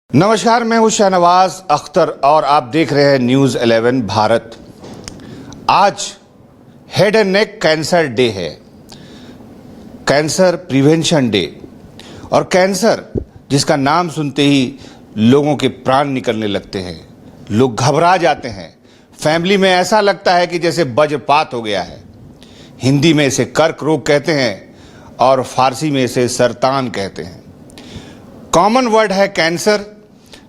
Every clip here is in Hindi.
नमस्कार, मैं हूं शाहनवाज अख्तर और आप देख रहे हैं न्यूज़ 11 भारत। आज head and neck cancer day है, कैंसर प्रिवेंशन डे। और कैंसर जिसका नाम सुनते ही लोगों के प्राण निकलने लगते हैं, लोग घबरा जाते हैं। फैमिली में ऐसा लगता है कि जैसे वज्रपात हो गया है। हिंदी में इसे कर्क रोग कहते हैं और फारसी में इसे सरतान कहते हैं। कॉमन वर्ड है कैंसर,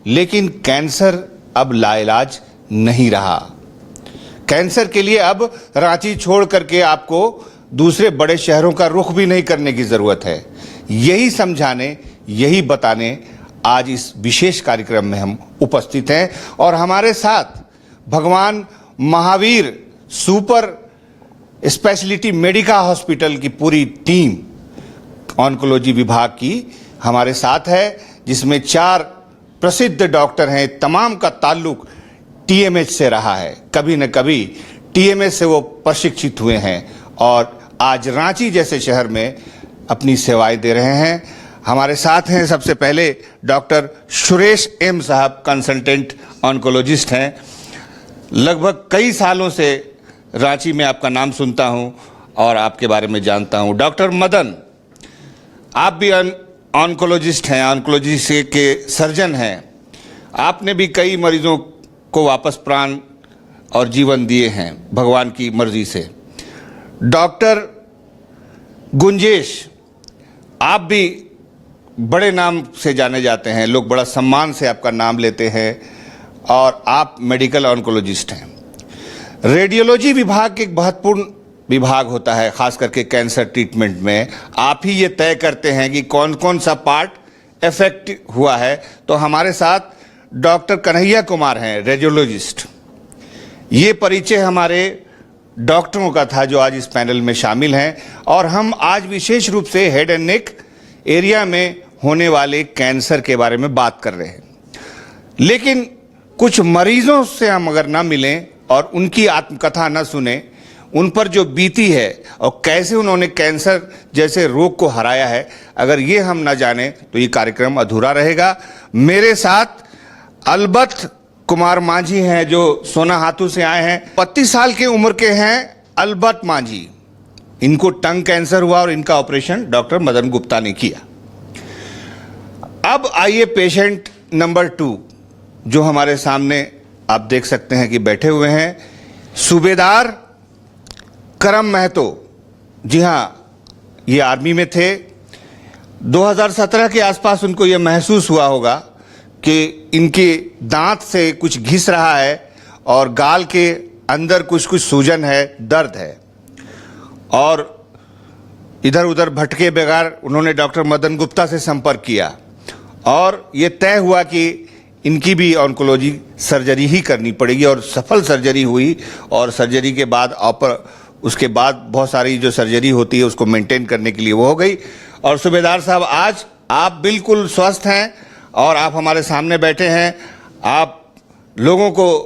लेकिन कैंसर अब लाइलाज नहीं रहा। कैंसर के लिए अब रांची छोड़ करके आपको दूसरे बड़े शहरों का रुख भी नहीं करने की जरूरत है। यही समझाने, यही बताने आज इस विशेष कार्यक्रम में हम उपस्थित हैं। और हमारे साथ भगवान Mahavir super speciality Medica hospital की पूरी टीम ऑन्कोलॉजी विभाग की हमारे साथ है, जिसमें 4 प्रसिद्ध डॉक्टर हैं। तमाम का ताल्लुक टीएमएच से रहा है, कभी न कभी टीएमएच से वो प्रशिक्षित हुए हैं और आज रांची जैसे शहर में अपनी सेवाएं दे रहे हैं। हमारे साथ हैं सबसे पहले डॉक्टर सुरेश एम साहब, कंसल्टेंट ऑन्कोलॉजिस्ट हैं। लगभग कई सालों से रांची में आपका नाम सुनता हूं और आपके बारे में जानता हूं। डॉक्टर मदन, आप भी ऑन्कोलॉजिस्ट हैं, ऑन्कोलॉजी से के सर्जन हैं। आपने भी कई मरीजों को वापस प्राण और जीवन दिए हैं भगवान की मर्जी से। डॉक्टर गुंजेश, आप भी बड़े नाम से जाने जाते हैं, लोग बड़ा सम्मान से आपका नाम लेते हैं और आप मेडिकल ऑन्कोलॉजिस्ट हैं। रेडियोलॉजी विभाग एक महत्वपूर्ण विभाग होता है, खास करके कैंसर ट्रीटमेंट में। आप ही ये तय करते हैं कि कौन कौन सा पार्ट इफेक्ट हुआ है। तो हमारे साथ डॉक्टर कन्हैया कुमार हैं, रेडियोलॉजिस्ट। ये परिचय हमारे डॉक्टरों का था जो आज इस पैनल में शामिल हैं। और हम आज विशेष रूप से हेड एंड नेक एरिया में होने वाले कैंसर के बारे में बात कर रहे हैं। लेकिन कुछ मरीजों से हम अगर ना मिलें और उनकी आत्मकथा न सुने, उन पर जो बीती है और कैसे उन्होंने कैंसर जैसे रोग को हराया है, अगर ये हम ना जाने तो ये कार्यक्रम अधूरा रहेगा। मेरे साथ अलबत कुमार मांझी हैं जो सोनाहातू से आए हैं। 32 साल की उम्र के हैं अलबत मांझी। इनको टंग कैंसर हुआ और इनका ऑपरेशन डॉक्टर मदन गुप्ता ने किया। अब आइए पेशेंट नंबर 2 जो हमारे सामने आप देख सकते हैं कि बैठे हुए हैं, सूबेदार करम महतो। जी हाँ, ये आर्मी में थे। 2017 के आसपास उनको ये महसूस हुआ होगा कि इनके दांत से कुछ घिस रहा है और गाल के अंदर कुछ कुछ सूजन है, दर्द है। और इधर उधर भटके बगैर उन्होंने डॉक्टर मदन गुप्ता से संपर्क किया और ये तय हुआ कि इनकी भी ऑन्कोलॉजी सर्जरी ही करनी पड़ेगी। और सफल सर्जरी हुई और सर्जरी के बाद उसके बाद बहुत सारी जो सर्जरी होती है उसको मेंटेन करने के लिए वो हो गई। और सूबेदार साहब, आज आप बिल्कुल स्वस्थ हैं और आप हमारे सामने बैठे हैं। आप लोगों को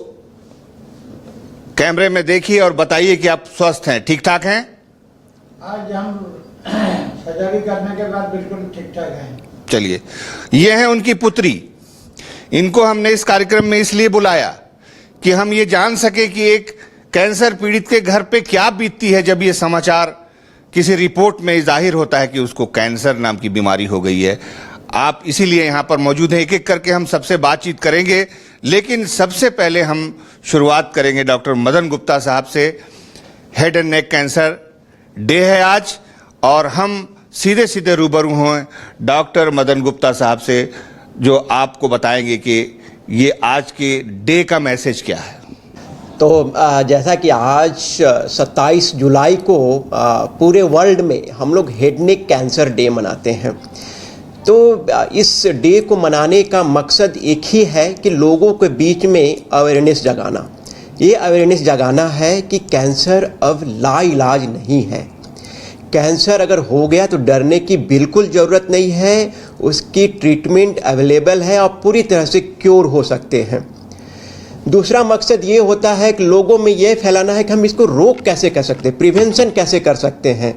कैमरे में देखिए और बताइए कि आप स्वस्थ हैं, ठीक ठाक हैं। आज हम सर्जरी करने के बाद बिल्कुल ठीक ठाक हैं। चलिए, ये हैं उनकी पुत्री। इनको हमने इस कार्यक्रम में इसलिए बुलाया कि हम ये जान सके कि एक कैंसर पीड़ित के घर पे क्या बीतती है जब ये समाचार किसी रिपोर्ट में जाहिर होता है कि उसको कैंसर नाम की बीमारी हो गई है। आप इसीलिए यहाँ पर मौजूद हैं। एक एक करके हम सबसे बातचीत करेंगे, लेकिन सबसे पहले हम शुरुआत करेंगे डॉक्टर मदन गुप्ता साहब से। Head and neck cancer day है आज और हम सीधे सीधे रूबरू हुए डॉक्टर मदन गुप्ता साहब से, जो आपको बताएंगे कि ये आज के डे का मैसेज क्या है। तो जैसा कि आज 27 जुलाई को पूरे वर्ल्ड में हम लोग हेड नेक कैंसर डे मनाते हैं। तो इस डे को मनाने का मकसद एक ही है कि लोगों के बीच में अवेयरनेस जगाना। ये अवेयरनेस जगाना है कि कैंसर अब लाइलाज नहीं है। कैंसर अगर हो गया तो डरने की बिल्कुल ज़रूरत नहीं है। उसकी ट्रीटमेंट अवेलेबल है और पूरी तरह से क्योर हो सकते हैं। दूसरा मकसद ये होता है कि लोगों में ये फैलाना है कि हम इसको रोक कैसे कर सकते हैं, प्रिवेंशन कैसे कर सकते हैं।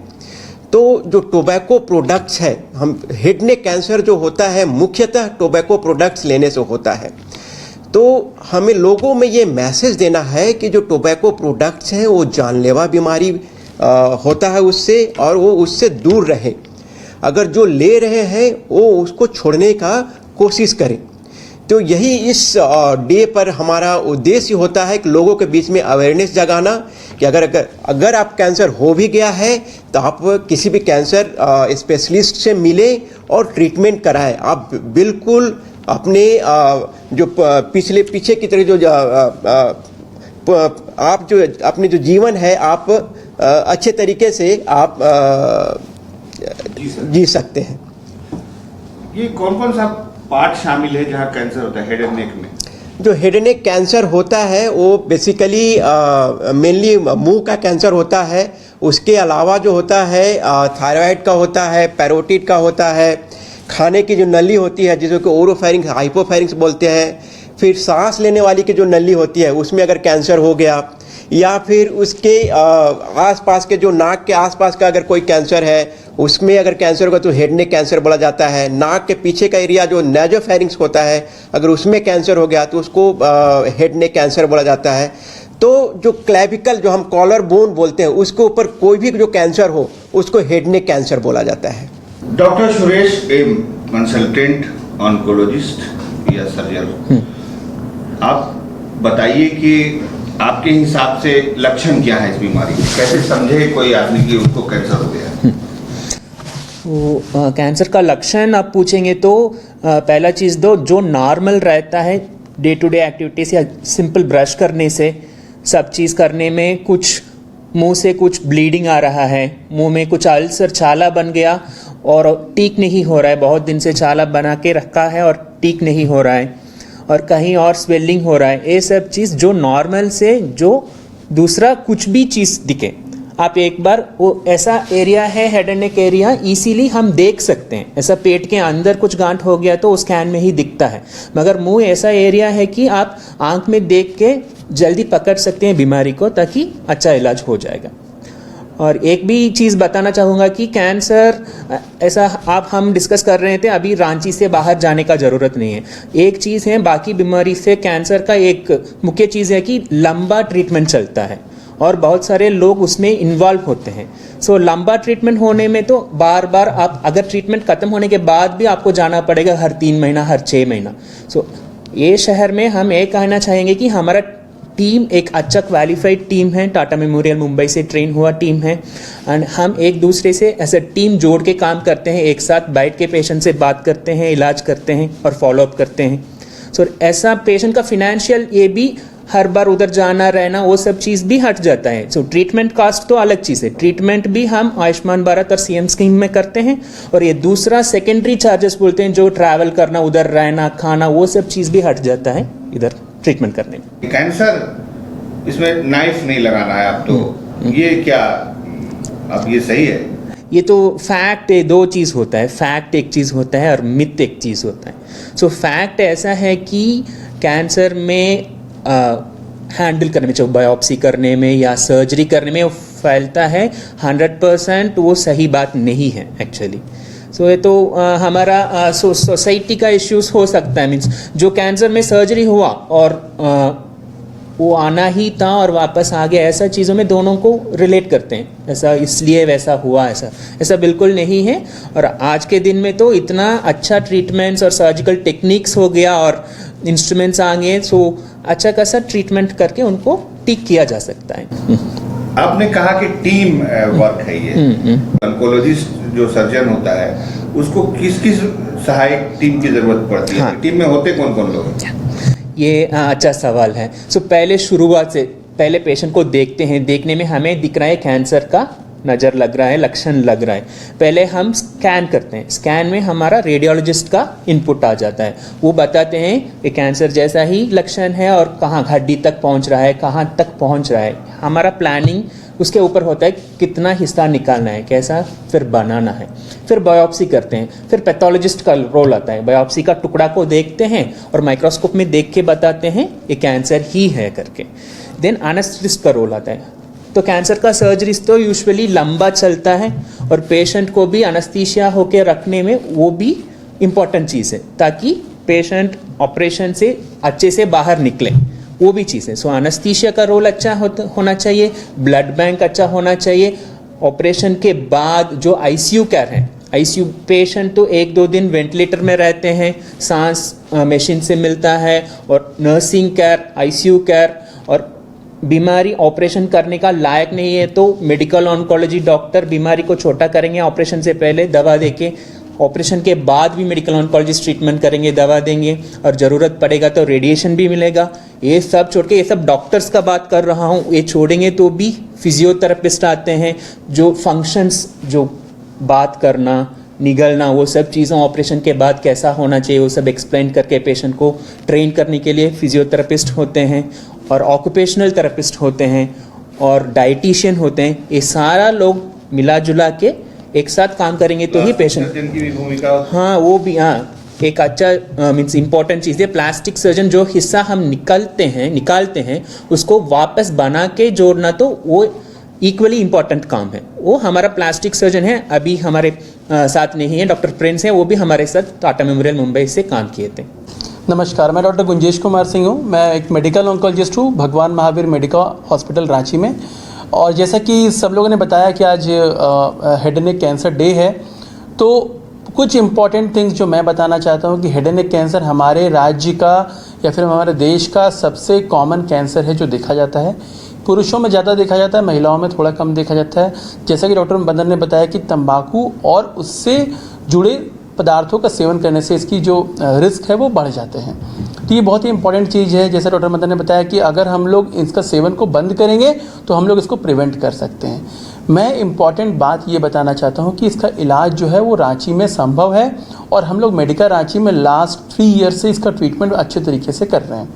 तो जो टोबैको प्रोडक्ट्स है, हम हेड नेक कैंसर जो होता है मुख्यतः टोबैको प्रोडक्ट्स लेने से होता है। तो हमें लोगों में ये मैसेज देना है कि जो टोबैको प्रोडक्ट्स हैं वो जानलेवा बीमारी होता है उससे, और वो उससे दूर रहे। अगर जो ले रहे हैं वो उसको छोड़ने का कोशिश करें। तो यही इस डे पर हमारा उद्देश्य होता है कि लोगों के बीच में अवेयरनेस जगाना कि अगर आप कैंसर हो भी गया है तो आप किसी भी कैंसर स्पेशलिस्ट से मिलें और ट्रीटमेंट कराएं। आप बिल्कुल अपने जो पीछे की तरह जो आप जो अपने जो जीवन है आप अच्छे तरीके से आप जी सकते हैं। ये कौन कौन सा पार्ट शामिल है जहाँ कैंसर होता है हेड एंड नेक में? जो हेड एंड नेक कैंसर होता है वो बेसिकली मेनली मुंह का कैंसर होता है। उसके अलावा जो होता है थायराइड का होता है, पैरोटिड का होता है, खाने की जो नली होती है जिसको ओरोफेरिंक्स हाइपोफेरिंक्स बोलते हैं, फिर सांस लेने वाली की जो नली होती है उसमें अगर कैंसर हो गया, या फिर उसके आसपास के जो नाक के आसपास का अगर कोई कैंसर है उसमें अगर कैंसर होगा तो हेड नेक कैंसर बोला जाता है। नाक के पीछे का एरिया जो नेजोफेरिंक्स होता है अगर उसमें कैंसर हो गया तो उसको हेड नेक कैंसर बोला जाता है। तो जो क्लेविकल जो हम कॉलर बोन बोलते हैं उसके ऊपर कोई भी जो कैंसर हो उसको हेड नेक कैंसर बोला जाता है। Doctor Suresh, a consultant oncologist या सर्जन, आप बताइए कि आपके हिसाब से लक्षण क्या है इस बीमारी के? कैसे समझे कोई आदमी कि उसको कैंसर हो गया? तो कैंसर का लक्षण आप पूछेंगे तो पहला चीज़ दो जो नॉर्मल रहता है डे टू डे एक्टिविटीज़ या सिंपल ब्रश करने से सब चीज़ करने में कुछ मुंह से कुछ ब्लीडिंग आ रहा है, मुंह में कुछ अल्सर छाला बन गया और ठीक नहीं हो रहा है, बहुत दिन से छाला बना के रखा है और ठीक नहीं हो रहा है, और कहीं और स्वेलिंग हो रहा है, ये सब चीज़ जो नॉर्मल से जो दूसरा कुछ भी चीज़ दिखे आप एक बार वो ऐसा एरिया है हेड एंड नेक एरिया इसीलिए हम देख सकते हैं। ऐसा पेट के अंदर कुछ गांठ हो गया तो उस स्कैन में ही दिखता है, मगर मुंह ऐसा एरिया है कि आप आंख में देख के जल्दी पकड़ सकते हैं बीमारी को ताकि अच्छा इलाज हो जाएगा। और एक भी चीज़ बताना चाहूँगा कि कैंसर ऐसा हम डिस्कस कर रहे थे अभी रांची से बाहर जाने का ज़रूरत नहीं है। एक चीज़ है बाकी बीमारी से कैंसर का एक मुख्य चीज़ है कि लंबा ट्रीटमेंट चलता है और बहुत सारे लोग उसमें इन्वॉल्व होते हैं। सो लंबा ट्रीटमेंट होने में तो बार बार आप अगर ट्रीटमेंट ख़त्म होने के बाद भी आपको जाना पड़ेगा हर 3 महीना हर 6 महीना। सो ये शहर में हम ये कहना चाहेंगे कि हमारा टीम एक अच्छा क्वालिफाइड टीम है, टाटा मेमोरियल मुंबई से ट्रेन हुआ टीम है, एंड हम एक दूसरे से ऐसे टीम जोड़ के काम करते हैं, एक साथ बैठ के पेशेंट से बात करते हैं, इलाज करते हैं और फॉलोअप करते हैं। सो ऐसा पेशेंट का फिनेंशियल ये भी हर बार उधर जाना रहना वो सब चीज़ भी हट जाता है। सो ट्रीटमेंट कास्ट तो अलग चीज़ है, ट्रीटमेंट भी हम आयुष्मान भारत और सीएम स्कीम में करते हैं, और ये दूसरा सेकेंडरी चार्जेस बोलते हैं जो ट्रैवल करना, उधर रहना, खाना, वो सब चीज़ भी हट जाता है इधर ट्रीटमेंट करने में। कैंसर इसमें नाइफ नहीं लगाना है आप तो ये क्या अब ये सही है? ये तो फैक्ट है, दो चीज़ होता है, फैक्ट एक चीज़ होता है और मिथ एक चीज़ होता है। सो फैक्ट ऐसा है कि कैंसर में हैंडल करने में, चाहे बायोप्सी करने में या सर्जरी करने में वो फैलता है 100%, वो सही बात नहीं है एक्चुअली। सो ये तो हमारा सोसाइटी का इश्यूज हो सकता है। मीन्स जो कैंसर में सर्जरी हुआ और वो आना ही था और वापस आ गया, ऐसा चीज़ों में दोनों को रिलेट करते हैं, ऐसा इसलिए वैसा हुआ, ऐसा बिल्कुल नहीं है। और आज के दिन में तो इतना अच्छा ट्रीटमेंट्स और सर्जिकल टेक्निक्स हो गया और इंस्ट्रूमेंट्स आ गए, सो अच्छा खासा ट्रीटमेंट करके उनको ठीक किया जा सकता है। आपने कहा कि टीम वर्क है ये, ऑन्कोलॉजिस्ट जो सर्जन होता है उसको किस किस सहायक टीम की जरूरत पड़ती है? हाँ। टीम में होते कौन कौन लोग? ये अच्छा सवाल है। सो पहले शुरुआत से पहले पेशेंट को देखते हैं, देखने में हमें दिख रहा है कैंसर का नज़र लग रहा है, लक्षण लग रहा है, पहले हम स्कैन करते हैं। स्कैन में हमारा रेडियोलॉजिस्ट का इनपुट आ जाता है, वो बताते हैं कि कैंसर जैसा ही लक्षण है और कहाँ हड्डी तक पहुंच रहा है, कहाँ तक पहुंच रहा है। हमारा प्लानिंग उसके ऊपर होता है कितना हिस्सा निकालना है, कैसा फिर बनाना है। फिर बायोप्सी करते हैं, फिर पैथोलॉजिस्ट का रोल आता है, बायोप्सी का टुकड़ा को देखते हैं और माइक्रोस्कोप में देख के बताते हैं ये कैंसर ही है करके। देन एनेस्थेटिस्ट का रोल आता है, तो कैंसर का सर्जरीज तो यूजुअली लंबा चलता है और पेशेंट को भी अनस्थीसिया होके रखने में वो भी इम्पॉर्टेंट चीज़ है ताकि पेशेंट ऑपरेशन से अच्छे से बाहर निकले, वो भी चीज़ है। सो अनस्थीसिया का रोल अच्छा होना चाहिए, ब्लड बैंक अच्छा होना चाहिए। ऑपरेशन के बाद जो आईसीयू केयर है, आईसीयू पेशेंट तो 1-2 दिन वेंटिलेटर में रहते हैं, सांस मशीन से मिलता है, और नर्सिंग केयर, आईसीयू केयर, और बीमारी ऑपरेशन करने का लायक नहीं है तो मेडिकल ऑन्कोलॉजी डॉक्टर बीमारी को छोटा करेंगे ऑपरेशन से पहले दवा देके, ऑपरेशन के बाद भी मेडिकल ऑन्कोलॉजिस्ट ट्रीटमेंट करेंगे, दवा देंगे, और ज़रूरत पड़ेगा तो रेडिएशन भी मिलेगा। ये सब छोड़ के, ये सब डॉक्टर्स का बात कर रहा हूँ, ये छोड़ेंगे तो भी फिजियोथेरेपिस्ट आते हैं जो फंक्शंस, जो बात करना, निगलना, वो सब चीज़ों ऑपरेशन के बाद कैसा होना चाहिए वो सब एक्सप्लेन करके पेशेंट को ट्रेन करने के लिए फिजियोथेरेपिस्ट होते हैं, और ऑक्यूपेशनल थेरेपिस्ट होते हैं, और डाइटिशियन होते हैं। ये सारा लोग मिला जुला के एक साथ काम करेंगे तो ही पेशेंट सर्जन की भी भूमिका, हाँ वो भी, हाँ एक अच्छा मीन्स इंपॉर्टेंट चीज़ है। प्लास्टिक सर्जन जो हिस्सा हम निकालते हैं उसको वापस बना के जोड़ना, तो वो इक्वली इंपॉर्टेंट काम है। वो हमारा प्लास्टिक सर्जन है, अभी हमारे साथ नहीं है, डॉक्टर प्रिंस है, वो भी हमारे साथ टाटा मेमोरियल मुंबई से काम किए थे। नमस्कार, मैं डॉक्टर गुंजेश कुमार सिंह हूँ। मैं एक मेडिकल ऑन्कोलॉजिस्ट हूँ भगवान महावीर मेडिकल हॉस्पिटल रांची में। और जैसा कि सब लोगों ने बताया कि आज head and neck cancer day है, तो कुछ इम्पॉर्टेंट थिंग्स जो मैं बताना चाहता हूँ कि हेड एंड नेक कैंसर हमारे राज्य का या फिर हमारे देश का सबसे कॉमन कैंसर है जो देखा जाता है। पुरुषों में ज़्यादा देखा जाता है, महिलाओं में थोड़ा कम देखा जाता है। जैसा कि डॉक्टर बंदर ने बताया कि तंबाकू और उससे जुड़े पदार्थों का सेवन करने से इसकी जो रिस्क है वो बढ़ जाते हैं। तो ये बहुत ही इंपॉर्टेंट चीज़ है। जैसे डॉक्टर मदन ने बताया कि अगर हम लोग इसका सेवन को बंद करेंगे तो हम लोग इसको प्रिवेंट कर सकते हैं। मैं इम्पॉर्टेंट बात ये बताना चाहता हूँ कि इसका इलाज जो है वो रांची में संभव है, और हम लोग मेडिका रांची में लास्ट 3 ईयर से इसका ट्रीटमेंट अच्छे तरीके से कर रहे हैं।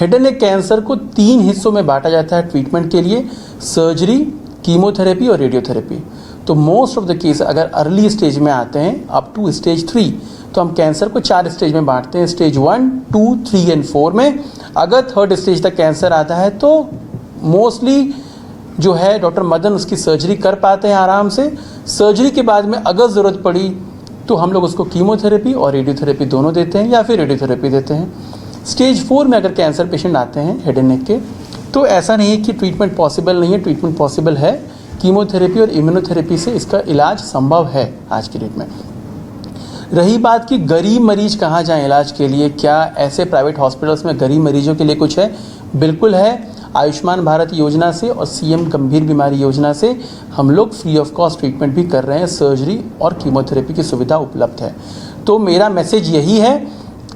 हेड एंड नेक कैंसर को 3 हिस्सों में बांटा जाता है ट्रीटमेंट के लिए, सर्जरी, कीमोथेरेपी और रेडियोथेरेपी। तो मोस्ट ऑफ द केस अगर अर्ली स्टेज में आते हैं अप टू स्टेज 3, तो हम कैंसर को 4 स्टेज में बांटते हैं, स्टेज 1, 2, 3 एंड 4 में। अगर 3rd स्टेज तक कैंसर आता है तो मोस्टली जो है डॉक्टर मदन उसकी सर्जरी कर पाते हैं आराम से। सर्जरी के बाद में अगर ज़रूरत पड़ी तो हम लोग उसको कीमोथेरेपी और रेडियोथेरेपी दोनों देते हैं, या फिर रेडियोथेरेपी देते हैं। स्टेज 4 में अगर कैंसर पेशेंट आते हैं हेड एंड नेक के, तो ऐसा नहीं है कि ट्रीटमेंट पॉसिबल नहीं है, ट्रीटमेंट पॉसिबल है। कीमोथेरेपी और इम्यूनोथेरेपी से इसका इलाज संभव है आज की डेट में। रही बात कि गरीब मरीज कहाँ जाएं इलाज के लिए, क्या ऐसे प्राइवेट हॉस्पिटल्स में गरीब मरीजों के लिए कुछ है? बिल्कुल है। आयुष्मान भारत योजना से और सीएम गंभीर बीमारी योजना से हम लोग फ्री ऑफ कॉस्ट ट्रीटमेंट भी कर रहे हैं, सर्जरी और कीमोथेरेपी की सुविधा उपलब्ध है। तो मेरा मैसेज यही है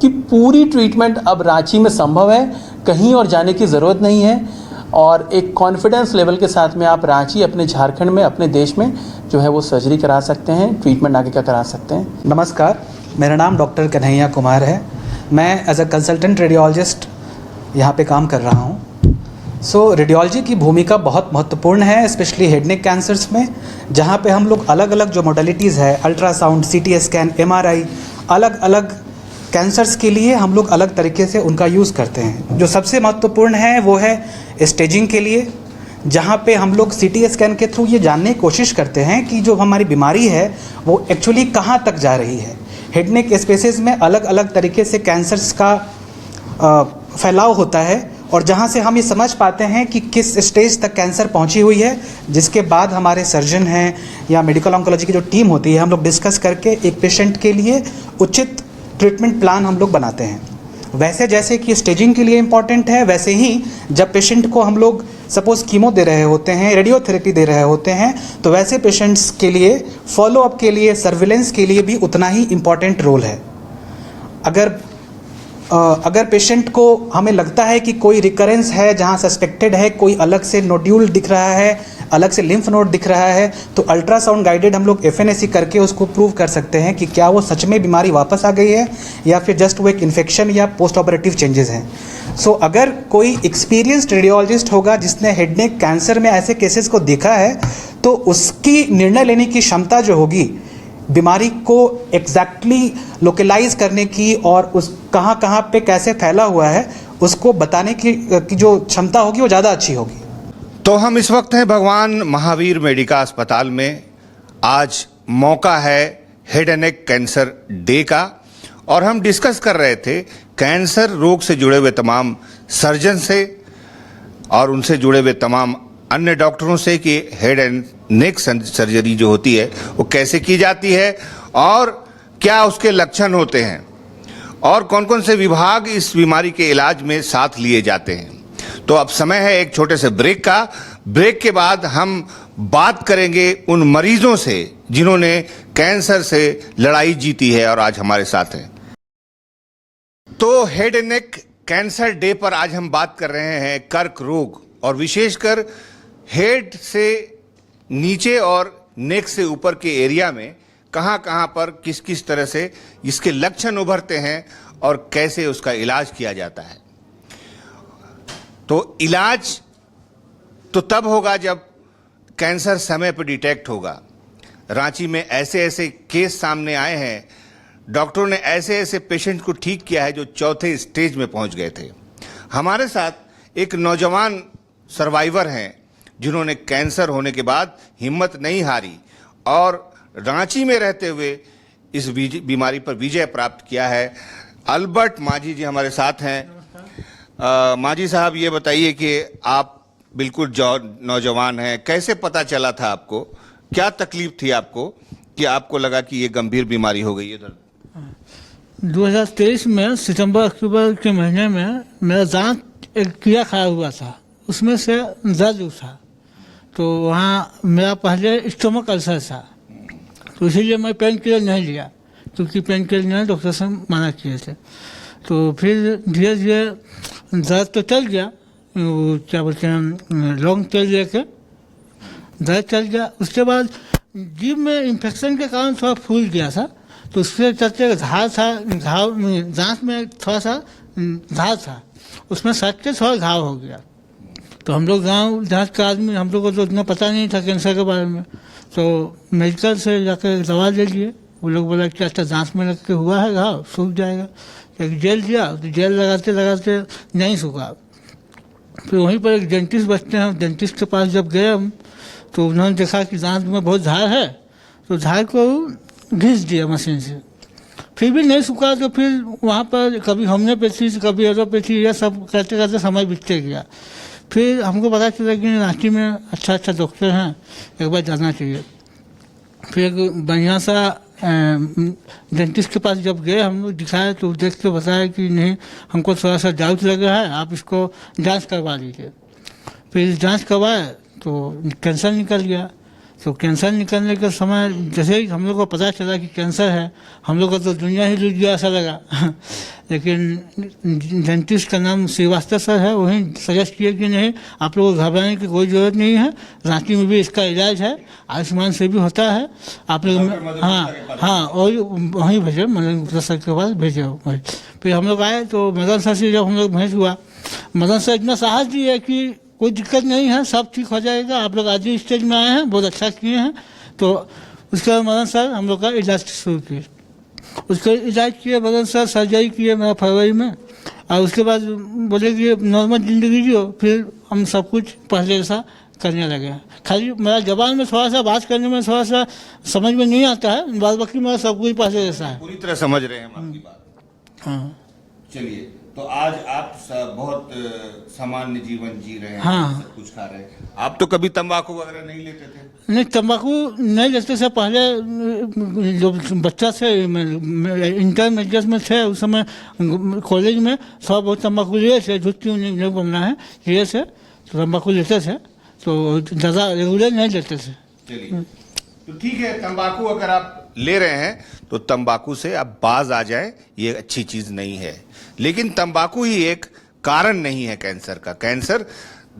कि पूरी ट्रीटमेंट अब रांची में संभव है, कहीं और जाने की ज़रूरत नहीं है, और एक कॉन्फिडेंस लेवल के साथ में आप रांची, अपने झारखंड में, अपने देश में जो है वो सर्जरी करा सकते हैं, ट्रीटमेंट आगे का करा सकते हैं। नमस्कार, मेरा नाम डॉक्टर कन्हैया कुमार है। मैं एज अ कंसल्टेंट रेडियोलॉजिस्ट यहाँ पे काम कर रहा हूँ। रेडियोलॉजी की भूमिका बहुत महत्वपूर्ण है, स्पेशली हेड नेक कैंसर्स में, जहाँ पे हम लोग अलग अलग जो मोडेलिटीज़ है, अल्ट्रासाउंड, सीटी स्कैन, एमआरआई, अलग अलग कैंसर्स के लिए हम लोग अलग तरीके से उनका यूज़ करते हैं। जो सबसे महत्वपूर्ण है वो है स्टेजिंग के लिए, जहाँ पे हम लोग सीटी स्कैन के थ्रू ये जानने की कोशिश करते हैं कि जो हमारी बीमारी है वो एक्चुअली कहाँ तक जा रही है। हेड नेक स्पेसेस में अलग अलग तरीके से कैंसर्स का फैलाव होता है, और जहाँ से हम ये समझ पाते हैं कि किस स्टेज तक कैंसर पहुँची हुई है, जिसके बाद हमारे सर्जन हैं या मेडिकल ऑन्कोलॉजी की जो टीम होती है, हम लोग डिस्कस करके एक पेशेंट के लिए उचित ट्रीटमेंट प्लान हम लोग बनाते हैं। वैसे जैसे कि स्टेजिंग के लिए इम्पॉर्टेंट है, वैसे ही जब पेशेंट को हम लोग सपोज़ कीमो दे रहे होते हैं, रेडियोथेरेपी दे रहे होते हैं, तो वैसे पेशेंट्स के लिए फॉलोअप के लिए, सर्विलेंस के लिए भी उतना ही इम्पॉर्टेंट रोल है। अगर पेशेंट को हमें लगता है कि कोई रिकरेंस है जहाँ सस्पेक्टेड है, कोई अलग से नोड्यूल दिख रहा है, अलग से लिम्फ नोड दिख रहा है, तो अल्ट्रासाउंड गाइडेड हम लोग एफएनएसी करके उसको प्रूव कर सकते हैं कि क्या वो सच में बीमारी वापस आ गई है या फिर जस्ट वो एक इन्फेक्शन या पोस्ट ऑपरेटिव चेंजेस हैं। अगर कोई एक्सपीरियंस्ड रेडियोलॉजिस्ट होगा जिसने हेड नेक कैंसर में ऐसे केसेस को देखा है, तो उसकी निर्णय लेने की क्षमता जो होगी बीमारी को एग्जैक्टली लोकलाइज करने की और उस कहाँ पे कैसे फैला हुआ है उसको बताने की जो क्षमता होगी वो ज़्यादा अच्छी होगी। तो हम इस वक्त हैं भगवान महावीर मेडिका अस्पताल में। आज मौका है head and neck cancer day का और हम डिस्कस कर रहे थे कैंसर रोग से जुड़े हुए तमाम सर्जन से और उनसे जुड़े हुए तमाम अन्य डॉक्टरों से कि हेड एंड नेक सर्जरी जो होती है वो कैसे की जाती है और क्या उसके लक्षण होते हैं और कौन कौन से विभाग इस बीमारी के इलाज में साथ लिए जाते हैं। तो अब समय है एक छोटे से ब्रेक का। ब्रेक के बाद हम बात करेंगे उन मरीजों से जिन्होंने कैंसर से लड़ाई जीती है और आज हमारे साथ हैं। तो head and neck cancer day पर आज हम बात कर रहे हैं कर्क रोग और विशेषकर हेड से नीचे और नेक से ऊपर के एरिया में कहां कहां पर किस किस तरह से इसके लक्षण उभरते हैं और कैसे उसका इलाज किया जाता है। तो इलाज तो तब होगा जब कैंसर समय पर डिटेक्ट होगा। रांची में ऐसे ऐसे केस सामने आए हैं, डॉक्टरों ने ऐसे ऐसे पेशेंट को ठीक किया है जो चौथे स्टेज में पहुंच गए थे। हमारे साथ एक नौजवान सर्वाइवर हैं जिन्होंने कैंसर होने के बाद हिम्मत नहीं हारी और रांची में रहते हुए इस बीमारी पर विजय प्राप्त किया है। अल्बर्ट माझी जी हमारे साथ हैं। माझी साहब, ये बताइए कि आप बिल्कुल नौजवान हैं, कैसे पता चला था आपको, क्या तकलीफ थी आपको कि आपको लगा कि ये गंभीर बीमारी हो गई है? 2023 में सितंबर अक्टूबर के महीने में मेरा दांत एक कीड़ा खाया हुआ था, उसमें से दर्द उठा। तो वहाँ मेरा पहले स्टोमक अल्सर था, तो इसीलिए मैं पेन किलर नहीं लिया क्योंकि पेन किलर नहीं डॉक्टर से मना किए थे। तो फिर धीरे धीरे दर्द तो चल गया, वो क्या बोलते हैं लॉन्ग तेल लेके दर्द चल गया। उसके बाद जीभ में इन्फेक्शन के कारण थोड़ा फूल गया था, तो उसके चलते धार था, घाव दांत में थोड़ा सा धार था, उसमें सट के थोड़ा घाव हो गया। तो हम लोग गाँव देहात का आदमी, हम लोग को तो उतना पता नहीं था कैंसर के बारे में, तो मेडिकल से जाकर दवा ले लिए। वो लोग बोला कि अच्छा दांत में लग के हुआ है घाव, सूख जाएगा। एक जेल दिया, तो जेल लगाते लगाते नहीं सूखा। फिर वहीं पर एक डेंटिस्ट बचते हैं, डेंटिस्ट के पास जब गए हम तो उन्होंने देखा कि दांत में बहुत झाग है, तो झाग को घिस दिया मशीन से, फिर भी नहीं सूखा। तो फिर वहाँ पर कभी होम्योपैथी कभी एलोपैथी यह सब करते करते समय बीतते गया। फिर हमको पता चला कि रांची में अच्छा अच्छा डॉक्टर हैं, एक बार जाना चाहिए। फिर एक बढ़िया सा डेंटिस्ट के पास जब गए हम लोग दिखाए तो देख के बताया कि नहीं, हमको थोड़ा सा डाउट लग रहा है, आप इसको जांच करवा लीजिए। फिर जांच करवाए तो कैंसर निकल गया। तो कैंसर निकलने के समय जैसे ही हम लोग को पता चला कि कैंसर है, हम लोग को तो दुनिया ही लूट गया ऐसा लगा। लेकिन डेंटिस्ट का नाम श्रीवास्तव सर है, वहीं सजेस्ट किए कि नहीं, आप लोगों को घबराने की कोई ज़रूरत नहीं है, रांची में भी इसका इलाज है, आयुष्मान से भी होता है, आप लोग हाँ और वहीं भेजे, मदन सर के पास भेजे। फिर हम लोग आए तो मदन सर से जब हम लोग भेंट हुआ, मदन सर इतना साहस दिए कि कोई दिक्कत नहीं है, सब ठीक हो जाएगा, आप लोग आज ही स्टेज में आए हैं, बहुत अच्छा किए हैं। तो उसके बाद मदन सर हम लोग का इलाज शुरू किए। उसका इलाज किए मदन सर, सर्जरी किए मेरा फरवरी में, और उसके बाद बोले कि नॉर्मल ज़िंदगी जियो। फिर हम सब कुछ पहले जैसा करने लगे। खाली मेरा जबान में थोड़ा सा बात करने में थोड़ा सा समझ में नहीं आता है, बाद बाकी मेरा सब कुछ पहले जैसा है। पूरी तरह समझ रहे हैं हम आपकी बात। हाँ चलिए, तो आज आप बहुत सामान्य जीवन जी रहे हैं, हाँ। सब कुछ खा रहे हैं। आप तो कभी तंबाकू वगैरह नहीं लेते थे? नहीं, तंबाकू नहीं लेते से पहले जो बच्चा थे, इंटरमीडिएट में थे, उस समय कॉलेज में थोड़ा बहुत तंबाकू लिए थे, झूठ क्यों नहीं बोलना है, लिए थे तो तंबाकू लेते थे, तो ज़्यादा रेगुलर नहीं लेते थे। चलिए, तो ठीक है, तंबाकू अगर आप ले रहे हैं तो तंबाकू से आप बाज आ जाएं, ये अच्छी चीज नहीं है। लेकिन तंबाकू ही एक कारण नहीं है कैंसर का। कैंसर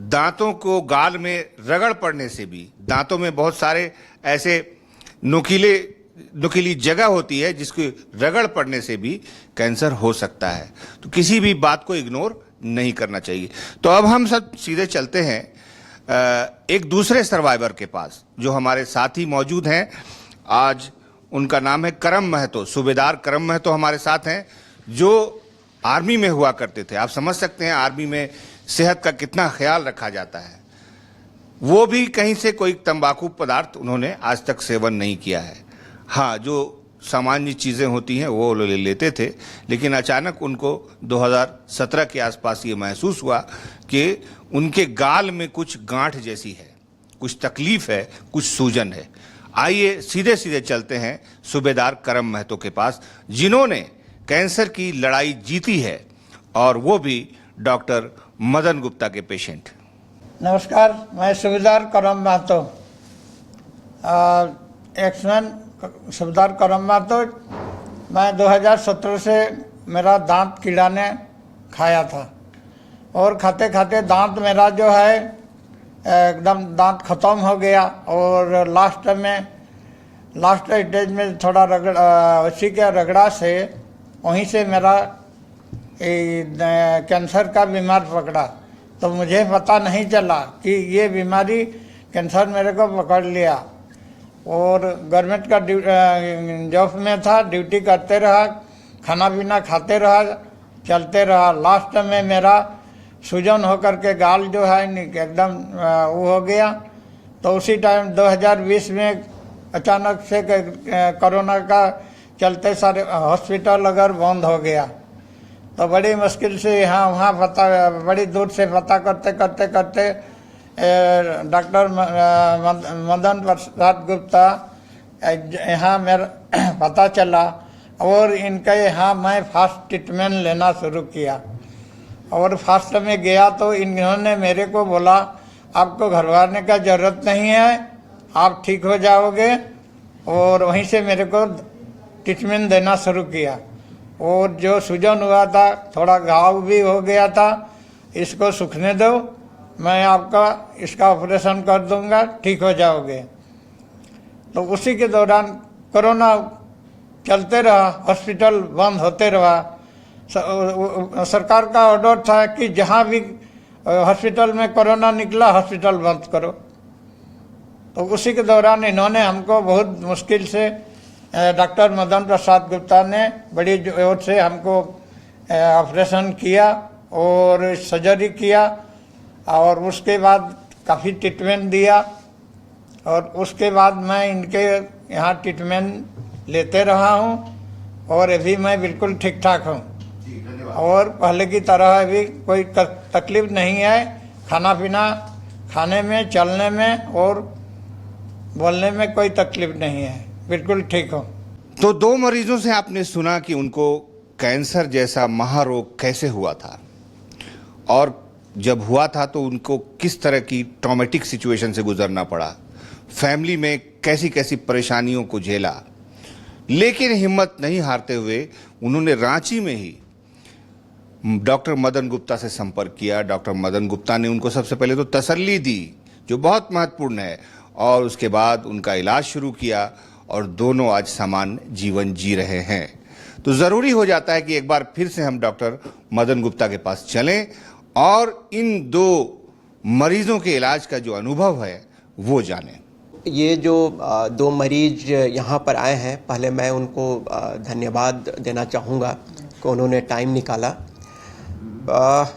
दांतों को गाल में रगड़ पड़ने से भी, दांतों में बहुत सारे ऐसे नुकीली जगह होती है जिसकी रगड़ पड़ने से भी कैंसर हो सकता है। तो किसी भी बात को इग्नोर नहीं करना चाहिए। तो अब हम सब सीधे चलते हैं एक दूसरे सर्वाइवर के पास जो हमारे साथ ही मौजूद हैं आज। उनका नाम है करम महतो, सूबेदार करम महतो हमारे साथ हैं, जो आर्मी में हुआ करते थे। आप समझ सकते हैं आर्मी में सेहत का कितना ख्याल रखा जाता है। वो भी कहीं से कोई तंबाकू पदार्थ उन्होंने आज तक सेवन नहीं किया है। हाँ, जो सामान्य चीज़ें होती हैं वो लेते थे, लेकिन अचानक उनको 2017 के आसपास ये महसूस हुआ कि उनके गाल में कुछ गांठ जैसी है, कुछ तकलीफ है, कुछ सूजन है। आइए सीधे सीधे चलते हैं सूबेदार करम महतो के पास, जिन्होंने कैंसर की लड़ाई जीती है, और वो भी डॉक्टर मदन गुप्ता के पेशेंट। नमस्कार, मैं सूबेदार करम महतो, एक्समैन सूबेदार करम महतो। मैं 2017 से मेरा दांत कीड़ा ने खाया था, और खाते खाते दांत मेरा जो है एकदम दांत ख़त्म हो गया, और लास्ट स्टेज में थोड़ा उसी के रगड़ा से वहीं से मेरा कैंसर का बीमार पकड़ा। तो मुझे पता नहीं चला कि ये बीमारी कैंसर मेरे को पकड़ लिया, और गवर्नमेंट का जॉब में था, ड्यूटी करते रहा, खाना पीना खाते रहा, चलते रहा। लास्ट में मेरा सूजन होकर के गाल जो है एकदम वो हो गया। तो उसी टाइम 2020 में अचानक से कोरोना का चलते सारे हॉस्पिटल अगर बंद हो गया, तो बड़ी मुश्किल से यहाँ वहाँ बड़ी दूर से पता करते डॉक्टर मदन प्रसाद गुप्ता यहाँ मेरा पता चला, और इनका यहाँ मैं फास्ट ट्रीटमेंट लेना शुरू किया। और फास्ट में गया तो इन्होंने मेरे को बोला, आपको घबराने का ज़रूरत नहीं है, आप ठीक हो जाओगे। और वहीं से मेरे को ट्रीटमेंट देना शुरू किया। और जो सूजन हुआ था, थोड़ा घाव भी हो गया था, इसको सूखने दो, मैं आपका इसका ऑपरेशन कर दूंगा, ठीक हो जाओगे। तो उसी के दौरान कोरोना चलते रहा, हॉस्पिटल बंद होते रहा। सरकार का ऑर्डर था कि जहाँ भी हॉस्पिटल में कोरोना निकला, हॉस्पिटल बंद करो। तो उसी के दौरान इन्होंने हमको बहुत मुश्किल से डॉक्टर मदन प्रसाद गुप्ता ने बड़ी जोर से हमको ऑपरेशन किया और सर्जरी किया, और उसके बाद काफ़ी ट्रीटमेंट दिया। और उसके बाद मैं इनके यहाँ ट्रीटमेंट लेते रहा हूँ, और अभी मैं बिल्कुल ठीक ठाक हूँ, और पहले की तरह अभी कोई तकलीफ नहीं है। खाना पीना खाने में, चलने में और बोलने में कोई तकलीफ नहीं है, बिल्कुल ठीक हूँ। तो दो मरीजों से आपने सुना कि उनको कैंसर जैसा महारोग कैसे हुआ था, और जब हुआ था तो उनको किस तरह की ट्रॉमेटिक सिचुएशन से गुजरना पड़ा, फैमिली में कैसी कैसी परेशानियों को झेला। लेकिन हिम्मत नहीं हारते हुए उन्होंने रांची में ही डॉक्टर मदन गुप्ता से संपर्क किया। डॉक्टर मदन गुप्ता ने उनको सबसे पहले तो तसल्ली दी, जो बहुत महत्वपूर्ण है, और उसके बाद उनका इलाज शुरू किया, और दोनों आज सामान्य जीवन जी रहे हैं। तो ज़रूरी हो जाता है कि एक बार फिर से हम डॉक्टर मदन गुप्ता के पास चलें और इन दो मरीजों के इलाज का जो अनुभव है वो जानें। ये जो दो मरीज यहाँ पर आए हैं, पहले मैं उनको धन्यवाद देना चाहूँगा कि उन्होंने टाइम निकाला।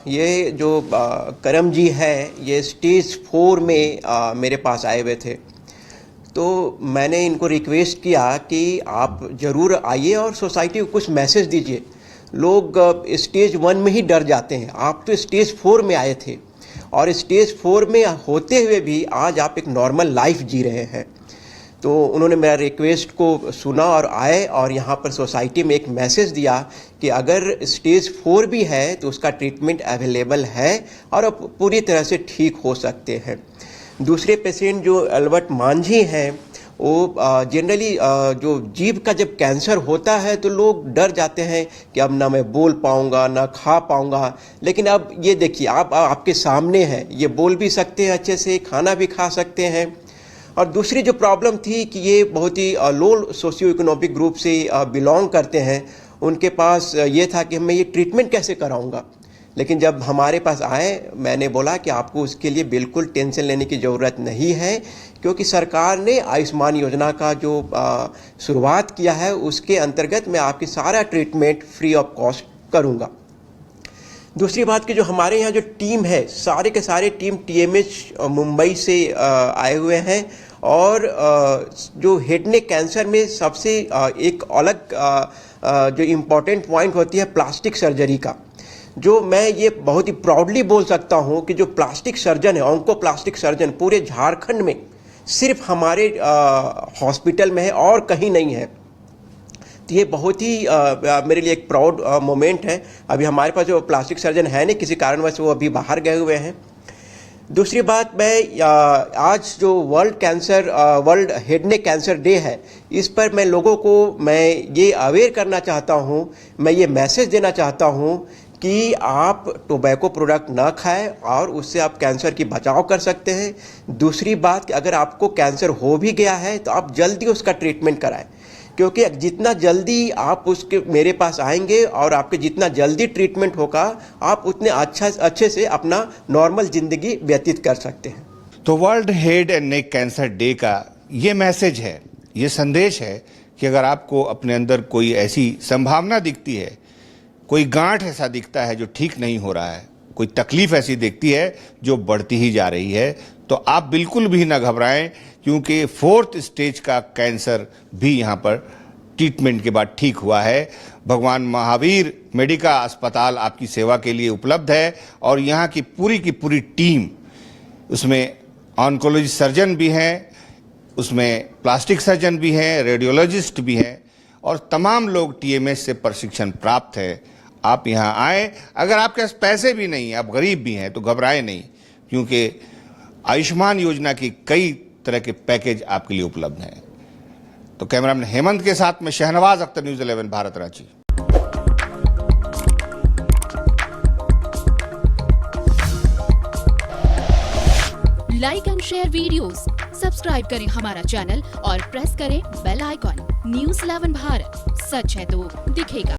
ये जो करम जी है, ये स्टेज 4 में मेरे पास आए हुए थे। तो मैंने इनको रिक्वेस्ट किया कि आप ज़रूर आइए और सोसाइटी को कुछ मैसेज दीजिए। लोग स्टेज 1 में ही डर जाते हैं, आप तो स्टेज 4 में आए थे, और स्टेज 4 में होते हुए भी आज आप एक नॉर्मल लाइफ जी रहे हैं। तो उन्होंने मेरा रिक्वेस्ट को सुना और आए, और यहाँ पर सोसाइटी में एक मैसेज दिया कि अगर स्टेज 4 भी है तो उसका ट्रीटमेंट अवेलेबल है और आप पूरी तरह से ठीक हो सकते हैं। दूसरे पेशेंट जो अल्बर्ट मांझी हैं, वो जनरली जो जीभ का जब कैंसर होता है तो लोग डर जाते हैं कि अब ना मैं बोल पाऊँगा ना खा पाऊँगा। लेकिन अब ये देखिए, आप आपके सामने हैं, ये बोल भी सकते हैं अच्छे से, खाना भी खा सकते हैं। और दूसरी जो प्रॉब्लम थी कि ये बहुत ही लो सोशियो इकोनॉमिक ग्रुप से बिलोंग करते हैं, उनके पास ये था कि मैं ये ट्रीटमेंट कैसे कराऊंगा। लेकिन जब हमारे पास आए, मैंने बोला कि आपको उसके लिए बिल्कुल टेंशन लेने की ज़रूरत नहीं है, क्योंकि सरकार ने आयुष्मान योजना का जो शुरुआत किया है, उसके अंतर्गत मैं आपकी सारा ट्रीटमेंट फ्री ऑफ कॉस्ट करूँगा। दूसरी बात कि जो हमारे यहाँ जो टीम है, सारे के सारे टीम टीएमएच मुंबई से आए हुए हैं और जो हेड नेक कैंसर में सबसे एक अलग जो इम्पोर्टेंट पॉइंट होती है प्लास्टिक सर्जरी का, जो मैं ये बहुत ही प्राउडली बोल सकता हूँ कि जो प्लास्टिक सर्जन है, ऑन्को प्लास्टिक सर्जन पूरे झारखंड में सिर्फ हमारे हॉस्पिटल में है और कहीं नहीं है। तो ये बहुत ही मेरे लिए एक प्राउड मोमेंट है। अभी हमारे पास जो प्लास्टिक सर्जन है नहीं, किसी कारणवश वो अभी बाहर गए हुए हैं। दूसरी बात, मैं आज जो world head neck cancer day है, इस पर मैं लोगों को मैं ये अवेयर करना चाहता हूँ, मैं ये मैसेज देना चाहता हूँ कि आप टोबैको प्रोडक्ट ना खाएं और उससे आप कैंसर की बचाव कर सकते हैं। दूसरी बात कि अगर आपको कैंसर हो भी गया है तो आप जल्दी उसका ट्रीटमेंट कराएं, क्योंकि जितना जल्दी आप उसके मेरे पास आएंगे और आपके जितना जल्दी ट्रीटमेंट होगा, आप उतने अच्छे से अपना नॉर्मल ज़िंदगी व्यतीत कर सकते हैं। तो world head and neck cancer day का ये मैसेज है, ये संदेश है कि अगर आपको अपने अंदर कोई ऐसी संभावना दिखती है, कोई गांठ ऐसा दिखता है जो ठीक नहीं हो रहा है, कोई तकलीफ ऐसी दिखती है जो बढ़ती ही जा रही है, तो आप बिल्कुल भी ना घबराएं, क्योंकि 4th स्टेज का कैंसर भी यहाँ पर ट्रीटमेंट के बाद ठीक हुआ है। भगवान महावीर मेडिका अस्पताल आपकी सेवा के लिए उपलब्ध है और यहाँ की पूरी टीम, उसमें ऑन्कोलॉजी सर्जन भी हैं, उसमें प्लास्टिक सर्जन भी हैं, रेडियोलॉजिस्ट भी हैं और तमाम लोग टीएमएच से प्रशिक्षण प्राप्त है। आप यहाँ आए, अगर आपके पास पैसे भी नहीं, आप गरीब भी हैं, तो घबराएं नहीं, क्योंकि आयुष्मान योजना की कई तरह के पैकेज आपके लिए उपलब्ध हैं। तो कैमरामैन हेमंत के साथ में Shahnawaz Akhtar, news 11 Bharat Ranchi. Like and share videos, subscribe करें हमारा चैनल और प्रेस करें बेल आइकॉन। न्यूज़ 11 भारत, सच है तो दिखेगा।